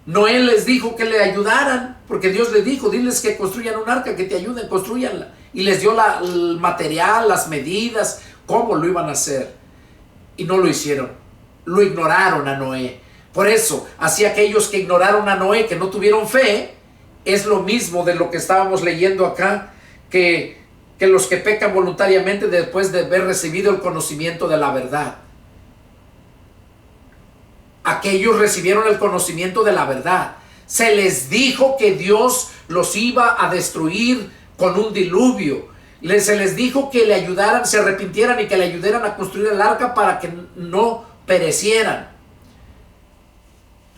Noé les dijo que le ayudaran, porque Dios le dijo, diles que construyan un arca, que te ayuden, construyanla. Y les dio el material, las medidas, cómo lo iban a hacer. Y no lo hicieron. Lo ignoraron a Noé. Por eso, así aquellos que ignoraron a Noé, que no tuvieron fe, es lo mismo de lo que estábamos leyendo acá, que los que pecan voluntariamente después de haber recibido el conocimiento de la verdad. Aquellos recibieron el conocimiento de la verdad. Se les dijo que Dios los iba a destruir con un diluvio. Se les dijo que le ayudaran, se arrepintieran y que le ayudaran a construir el arca para que no perecieran.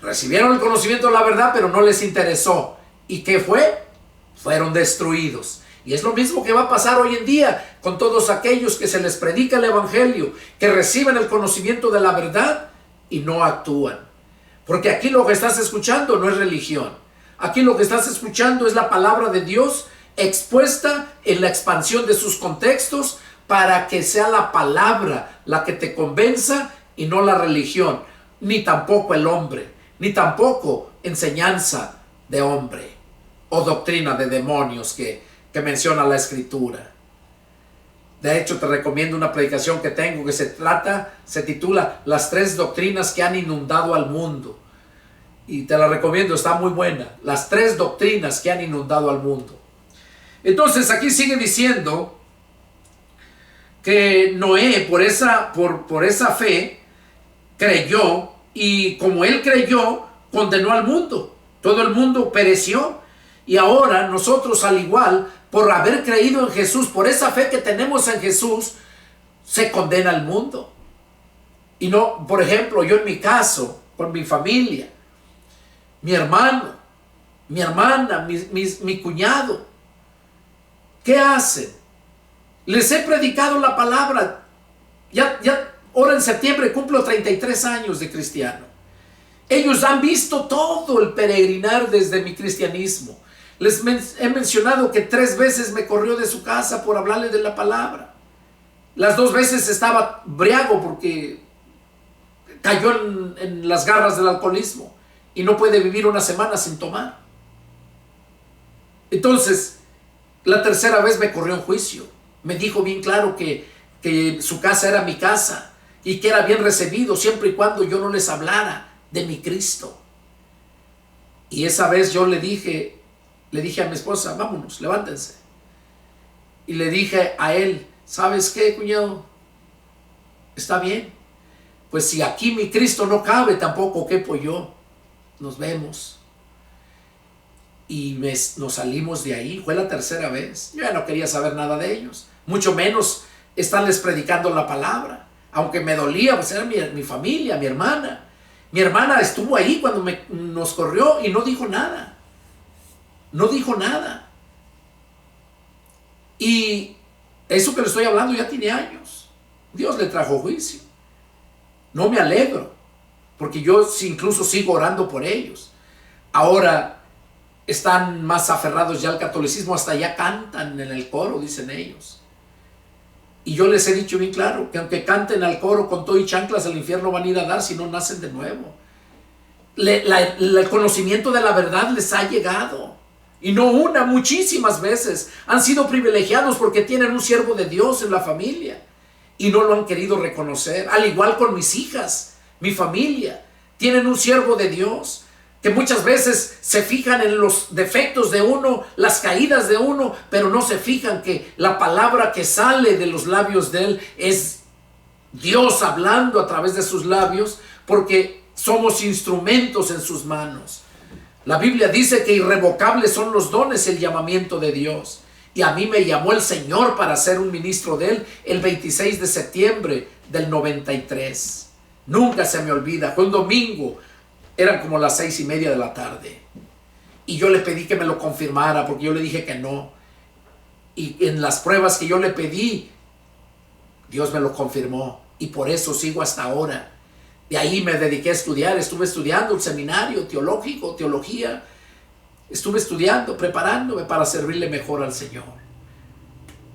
Recibieron el conocimiento de la verdad, pero no les interesó. ¿Y qué fue? Fueron destruidos. Y es lo mismo que va a pasar hoy en día con todos aquellos que se les predica el evangelio, que reciben el conocimiento de la verdad y no actúan. Porque aquí lo que estás escuchando no es religión. Aquí lo que estás escuchando es la palabra de Dios expuesta en la expansión de sus contextos para que sea la palabra la que te convenza y no la religión, ni tampoco el hombre, ni tampoco enseñanza de hombre o doctrina de demonios que menciona la Escritura. De hecho, te recomiendo una predicación que tengo que se titula Las 3 doctrinas que han inundado al mundo. Y te la recomiendo, está muy buena. Las 3 doctrinas que han inundado al mundo. Entonces, aquí sigue diciendo que Noé, por esa fe, creyó, y como él creyó, condenó al mundo. Todo el mundo pereció. Y ahora nosotros, al igual, por haber creído en Jesús, por esa fe que tenemos en Jesús, se condena al mundo. Y no, por ejemplo, yo en mi caso, con mi familia, mi hermano, mi hermana, mi cuñado, ¿qué hacen? Les he predicado la palabra. Ahora en septiembre cumplo 33 años de cristiano. Ellos han visto todo el peregrinar desde mi cristianismo. Les he mencionado que 3 veces me corrió de su casa por hablarle de la palabra. Las 2 veces estaba briago porque cayó en las garras del alcoholismo y no puede vivir una semana sin tomar. Entonces, la 3ª vez me corrió en juicio. Me dijo bien claro que su casa era mi casa y que era bien recibido siempre y cuando yo no les hablara de mi Cristo. Y esa vez yo le dije a mi esposa, vámonos, levántense. Y le dije a él, ¿sabes qué, cuñado? Está bien. Pues si aquí mi Cristo no cabe, tampoco quepo yo. Nos vemos. Y nos salimos de ahí. Fue la 3ª vez. Yo ya no quería saber nada de ellos. Mucho menos estarles predicando la palabra. Aunque me dolía, pues era mi familia, mi hermana. Mi hermana estuvo ahí cuando nos corrió y no dijo nada. No dijo nada. Y eso que le estoy hablando ya tiene años. Dios le trajo juicio. No me alegro, porque yo incluso sigo orando por ellos. Ahora están más aferrados ya al catolicismo, hasta ya cantan en el coro, dicen ellos. Y yo les he dicho bien claro que aunque canten al coro con todo y chanclas, al infierno van a ir a dar si no nacen de nuevo. El conocimiento de la verdad les ha llegado. Y no una, muchísimas veces. Han sido privilegiados porque tienen un siervo de Dios en la familia. Y no lo han querido reconocer. Al igual con mis hijas, mi familia. Tienen un siervo de Dios. Que muchas veces se fijan en los defectos de uno, las caídas de uno, pero no se fijan que la palabra que sale de los labios de él es Dios hablando a través de sus labios, porque somos instrumentos en sus manos. La Biblia dice que irrevocables son los dones, el llamamiento de Dios. Y a mí me llamó el Señor para ser un ministro de él el 26 de septiembre del 93. Nunca se me olvida, fue un domingo. Eran como las 6:30 de la tarde. Y yo le pedí que me lo confirmara porque yo le dije que no. Y en las pruebas que yo le pedí, Dios me lo confirmó. Y por eso sigo hasta ahora. De ahí me dediqué a estudiar. Estuve estudiando un seminario teológico, teología. Estuve estudiando, preparándome para servirle mejor al Señor.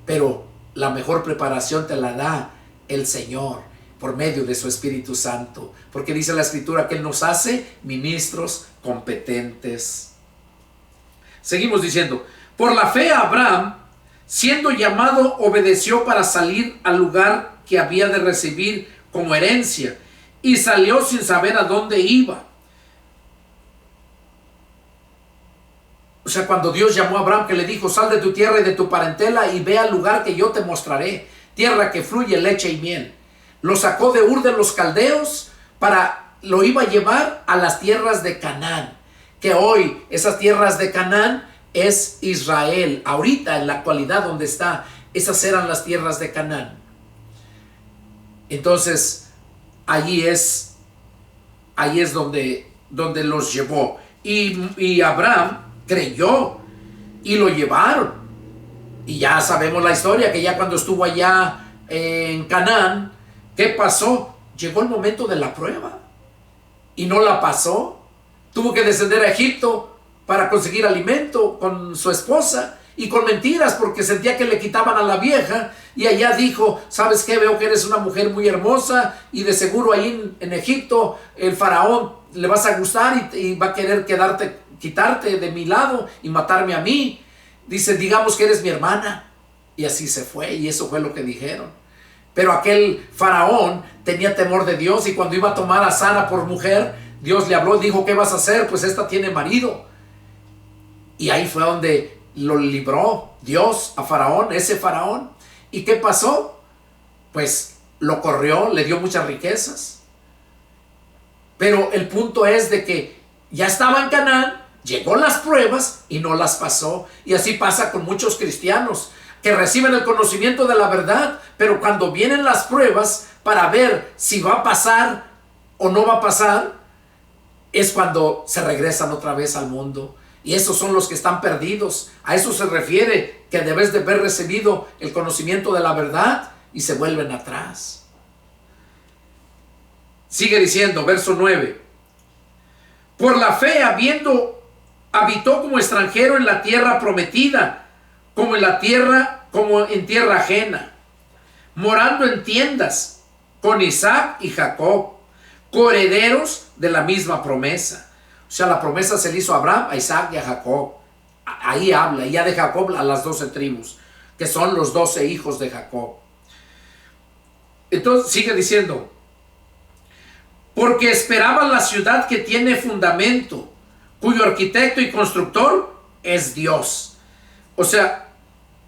Pero la mejor preparación te la da el Señor por medio de su Espíritu Santo, porque dice la Escritura que Él nos hace ministros competentes. Seguimos diciendo, por la fe Abraham, siendo llamado, obedeció para salir al lugar que había de recibir como herencia, y salió sin saber a dónde iba. O sea, cuando Dios llamó a Abraham, que le dijo, sal de tu tierra y de tu parentela y ve al lugar que yo te mostraré, tierra que fluye leche y miel. Lo sacó de Ur de los Caldeos lo iba a llevar a las tierras de Canaán, que hoy esas tierras de Canaán es Israel. Ahorita, en la actualidad, donde está, esas eran las tierras de Canaán. Entonces, allí es donde los llevó. Y Abraham creyó y lo llevaron. Y ya sabemos la historia, que ya cuando estuvo allá en Canaán, ¿qué pasó? Llegó el momento de la prueba y no la pasó. Tuvo que descender a Egipto para conseguir alimento con su esposa y con mentiras, porque sentía que le quitaban a la vieja. Y allá dijo, ¿sabes qué? Veo que eres una mujer muy hermosa y de seguro ahí en Egipto el faraón le vas a gustar y va a querer quitarte de mi lado y matarme a mí. Dice, digamos que eres mi hermana. Y así se fue, y eso fue lo que dijeron. Pero aquel faraón tenía temor de Dios, y cuando iba a tomar a Sara por mujer, Dios le habló y dijo, ¿qué vas a hacer? Pues esta tiene marido. Y ahí fue donde lo libró Dios a Faraón, ese faraón. ¿Y qué pasó? Pues lo corrió, le dio muchas riquezas. Pero el punto es de que ya estaba en Canaán, llegó las pruebas y no las pasó. Y así pasa con muchos cristianos que reciben el conocimiento de la verdad, pero cuando vienen las pruebas para ver si va a pasar o no va a pasar, es cuando se regresan otra vez al mundo. Y esos son los que están perdidos. A eso se refiere, que debes de haber recibido el conocimiento de la verdad y se vuelven atrás. Sigue diciendo, verso 9. Por la fe, habitó como extranjero en la tierra prometida, como en tierra ajena, morando en tiendas con Isaac y Jacob, coherederos de la misma promesa. O sea, la promesa se le hizo a Abraham, a Isaac y a Jacob. Ahí habla, y ya de Jacob a las 12 tribus, que son los 12 hijos de Jacob. Entonces sigue diciendo, porque esperaban la ciudad que tiene fundamento, cuyo arquitecto y constructor es Dios. O sea,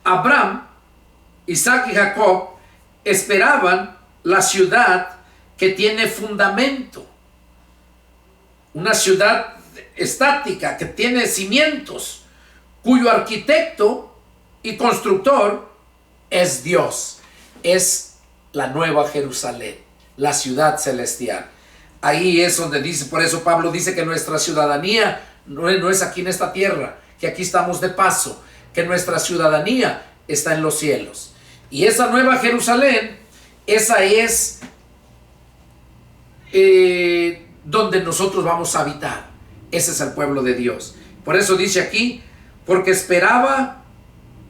Abraham, Isaac y Jacob esperaban la ciudad que tiene fundamento, una ciudad estática que tiene cimientos, cuyo arquitecto y constructor es Dios. Es la nueva Jerusalén, la ciudad celestial. Ahí es donde dice, por eso Pablo dice que nuestra ciudadanía no es aquí en esta tierra, que aquí estamos de paso, que nuestra ciudadanía está en los cielos. Y esa nueva Jerusalén, esa es donde nosotros vamos a habitar. Ese es el pueblo de Dios. Por eso dice aquí, porque esperaba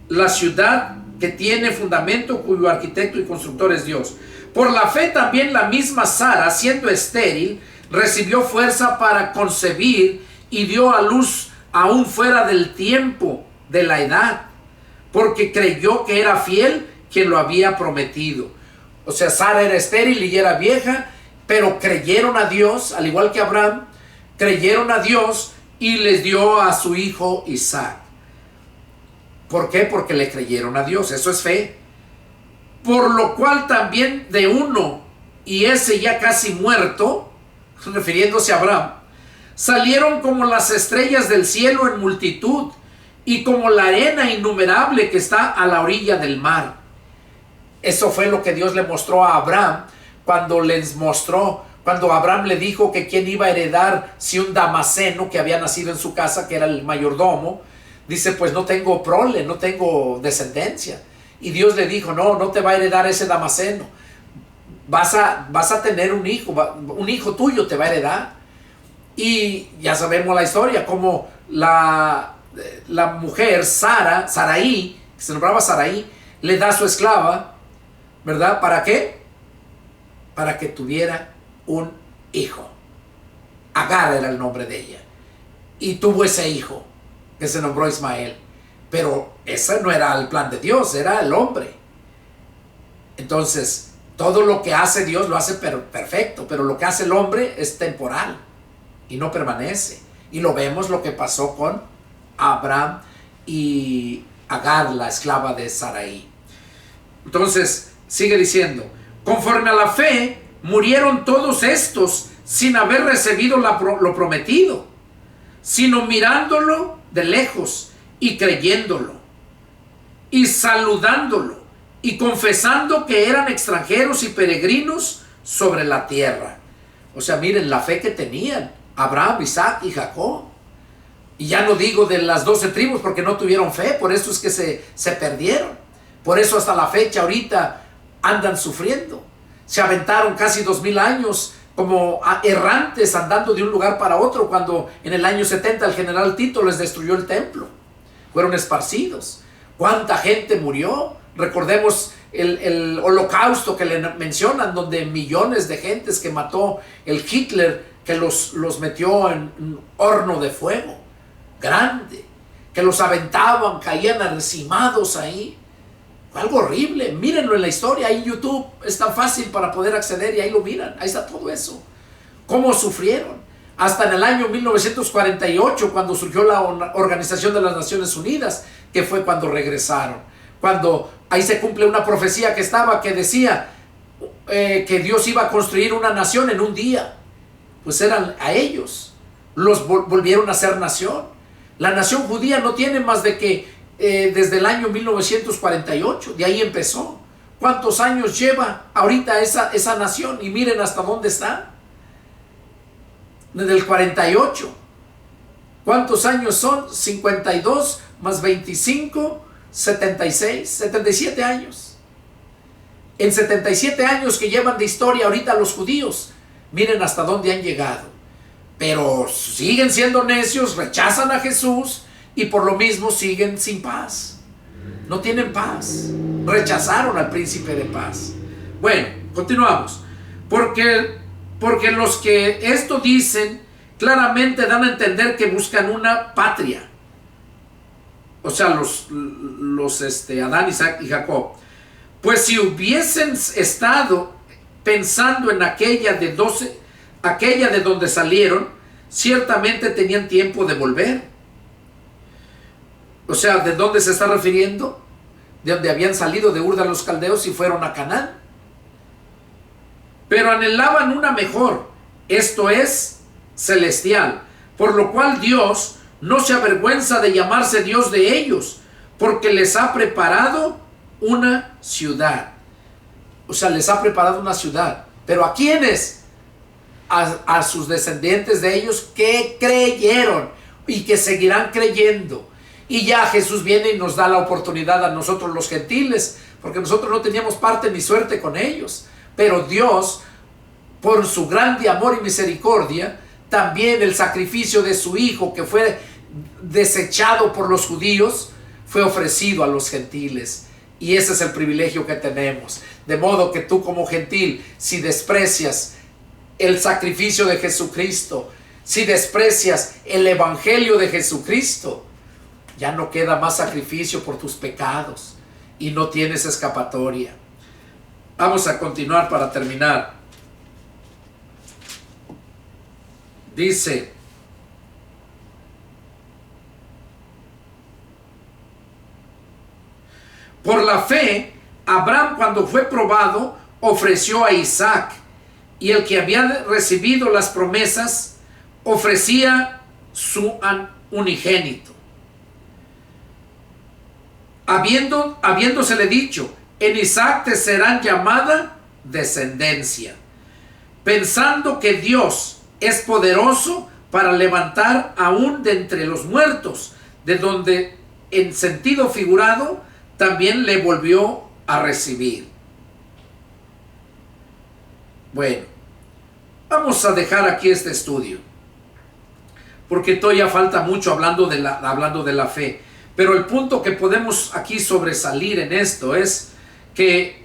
la ciudad que tiene fundamento, cuyo arquitecto y constructor es Dios. Por la fe también la misma Sara, siendo estéril, recibió fuerza para concebir y dio a luz aún fuera del tiempo de la edad, porque creyó que era fiel quien lo había prometido. O sea, Sara era estéril y era vieja, pero creyeron a Dios, al igual que Abraham, creyeron a Dios y les dio a su hijo Isaac. ¿Por qué? Porque le creyeron a Dios, eso es fe. Por lo cual también de uno, y ese ya casi muerto, refiriéndose a Abraham, salieron como las estrellas del cielo en multitud, y como la arena innumerable que está a la orilla del mar. Eso fue lo que Dios le mostró a Abraham cuando Abraham le dijo que quién iba a heredar, si un damaseno que había nacido en su casa, que era el mayordomo. Dice, pues no tengo prole, no tengo descendencia. Y Dios le dijo, no te va a heredar ese damaseno. Vas a tener un hijo tuyo te va a heredar. Y ya sabemos la historia, como la mujer Sarai, que se nombraba Sarai, le da a su esclava, ¿verdad? ¿Para qué? Para que tuviera un hijo. Agar era el nombre de ella. Y tuvo ese hijo, que se nombró Ismael. Pero ese no era el plan de Dios, era el hombre. Entonces, Todo lo que hace Dios lo hace perfecto, pero lo que hace el hombre es temporal y no permanece. Y lo vemos lo que pasó con Abraham y Agar, la esclava de Sarai. Entonces, sigue diciendo, conforme a la fe, murieron todos estos sin haber recibido lo prometido, sino mirándolo de lejos y creyéndolo, y saludándolo, y confesando que eran extranjeros y peregrinos sobre la tierra. O sea, miren la fe que tenían Abraham, Isaac y Jacob. Y ya no digo de las 12 tribus porque no tuvieron fe, por eso es que se perdieron. Por eso hasta la fecha ahorita andan sufriendo. Se aventaron casi 2000 años como errantes andando de un lugar para otro, cuando en el año 70 el general Tito les destruyó el templo. Fueron esparcidos. ¿Cuánta gente murió? Recordemos el holocausto que le mencionan, donde millones de gentes que mató el Hitler, que los metió en un horno de fuego grande, que los aventaban, caían arrecimados ahí. Fue algo horrible. Mírenlo en la historia, ahí en YouTube es tan fácil para poder acceder y ahí lo miran, ahí está todo eso, cómo sufrieron. Hasta en el año 1948, cuando surgió la Organización de las Naciones Unidas, que fue cuando regresaron, cuando ahí se cumple una profecía que decía que Dios iba a construir una nación en un día. Pues eran a ellos, los volvieron a ser nación. La nación judía no tiene más de que desde el año 1948, de ahí empezó. ¿Cuántos años lleva ahorita esa nación? Y miren hasta dónde está. Desde el 48. ¿Cuántos años son? 52 más 25, 76, 77 años. En 77 años que llevan de historia ahorita los judíos, miren hasta dónde han llegado. Pero siguen siendo necios, rechazan a Jesús y por lo mismo siguen sin paz. No tienen paz. Rechazaron al príncipe de paz. Bueno, continuamos. Porque los que esto dicen claramente dan a entender que buscan una patria. O sea, los Adán, Isaac y Jacob. Pues si hubiesen estado pensando en aquella de donde salieron, ciertamente tenían tiempo de volver. O sea, ¿de dónde se está refiriendo? De donde habían salido de Ur de los Caldeos y fueron a Canaán. Pero anhelaban una mejor, esto es, celestial, por lo cual Dios no se avergüenza de llamarse Dios de ellos, porque les ha preparado una ciudad. O sea, les ha preparado una ciudad. ¿Pero a quiénes? A sus descendientes de ellos que creyeron y que seguirán creyendo. Y ya Jesús viene y nos da la oportunidad a nosotros los gentiles, porque nosotros no teníamos parte ni suerte con ellos. Pero Dios, por su grande amor y misericordia, también el sacrificio de su Hijo, que fue desechado por los judíos, fue ofrecido a los gentiles. Y ese es el privilegio que tenemos. De modo que tú como gentil, si desprecias el sacrificio de Jesucristo, si desprecias el evangelio de Jesucristo, ya no queda más sacrificio por tus pecados y no tienes escapatoria. Vamos a continuar para terminar. Dice: por la fe, Abraham, cuando fue probado, ofreció a Isaac, y el que había recibido las promesas ofrecía su unigénito, habiéndosele dicho: en Isaac te serán llamada descendencia, pensando que Dios es poderoso para levantar aún de entre los muertos, de donde en sentido figurado también le volvió a recibir. Bueno, vamos a dejar aquí este estudio, porque todavía falta mucho hablando de la fe. Pero el punto que podemos aquí sobresalir en esto es que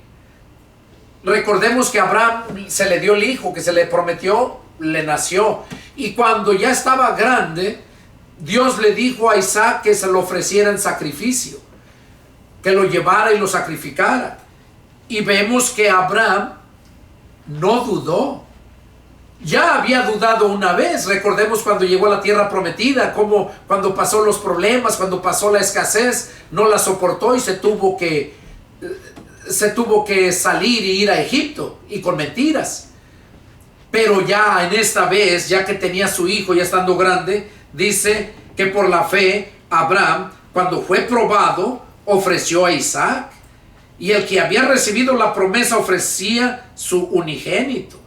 recordemos que a Abraham se le dio el hijo que se le prometió, le nació. Y cuando ya estaba grande, Dios le dijo a Isaac que se lo ofreciera en sacrificio, que lo llevara y lo sacrificara. Y vemos que Abraham no dudó. Ya había dudado una vez. Recordemos cuando llegó a la tierra prometida, como cuando pasó los problemas, cuando pasó la escasez, no la soportó y se tuvo que salir y ir a Egipto, y con mentiras. Pero ya en esta vez, ya que tenía su hijo, ya estando grande, dice que por la fe Abraham, cuando fue probado, ofreció a Isaac. Y el que había recibido la promesa ofrecía su unigénito.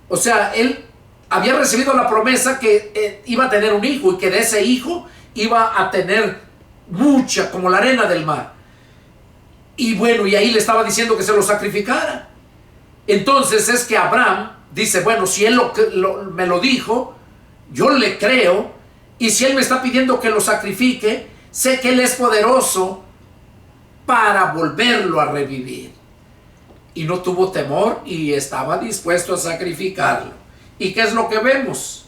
O sea, él había recibido la promesa que iba a tener un hijo, y que de ese hijo iba a tener mucha, como la arena del mar. Y bueno, y ahí le estaba diciendo que se lo sacrificara. Entonces es que Abraham dice, bueno, si él me lo dijo, yo le creo. Y si él me está pidiendo que lo sacrifique, sé que él es poderoso para volverlo a revivir. Y no tuvo temor y estaba dispuesto a sacrificarlo. ¿Y qué es lo que vemos?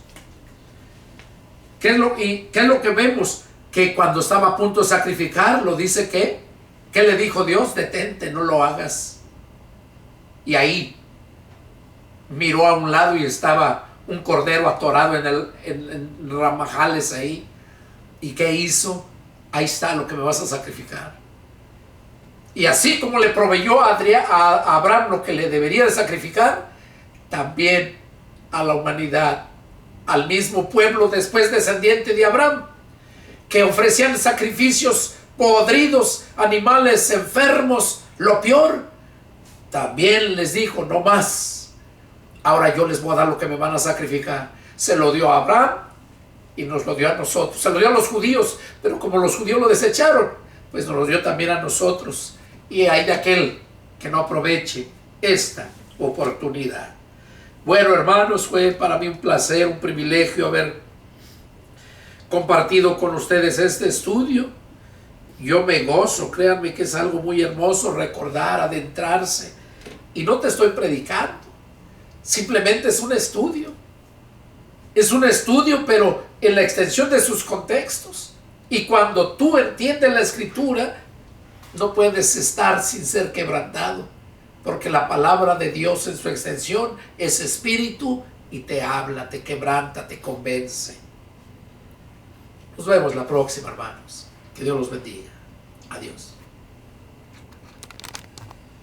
¿Qué es lo que vemos? Que cuando estaba a punto de sacrificarlo, dice que, ¿qué le dijo Dios? Detente, no lo hagas. Y ahí miró a un lado y estaba un cordero atorado en ramajales ahí. ¿Y qué hizo? Ahí está lo que me vas a sacrificar. Y así como le proveyó a Abraham lo que le debería de sacrificar, también a la humanidad, al mismo pueblo después descendiente de Abraham, que ofrecían sacrificios podridos, animales enfermos, lo peor, también les dijo, no más, ahora yo les voy a dar lo que me van a sacrificar. Se lo dio a Abraham y nos lo dio a nosotros. Se lo dio a los judíos, pero como los judíos lo desecharon, pues nos lo dio también a nosotros. Y hay de aquel que no aproveche esta oportunidad. Bueno, hermanos, fue para mí un placer, un privilegio haber compartido con ustedes este estudio. Yo me gozo, créanme que es algo muy hermoso recordar, adentrarse. Y no te estoy predicando, simplemente es un estudio. Es un estudio, pero en la extensión de sus contextos. Y cuando tú entiendes la Escritura, no puedes estar sin ser quebrantado, porque la palabra de Dios en su extensión es espíritu y te habla, te quebranta, te convence. Nos vemos la próxima, hermanos. Que Dios los bendiga. Adiós.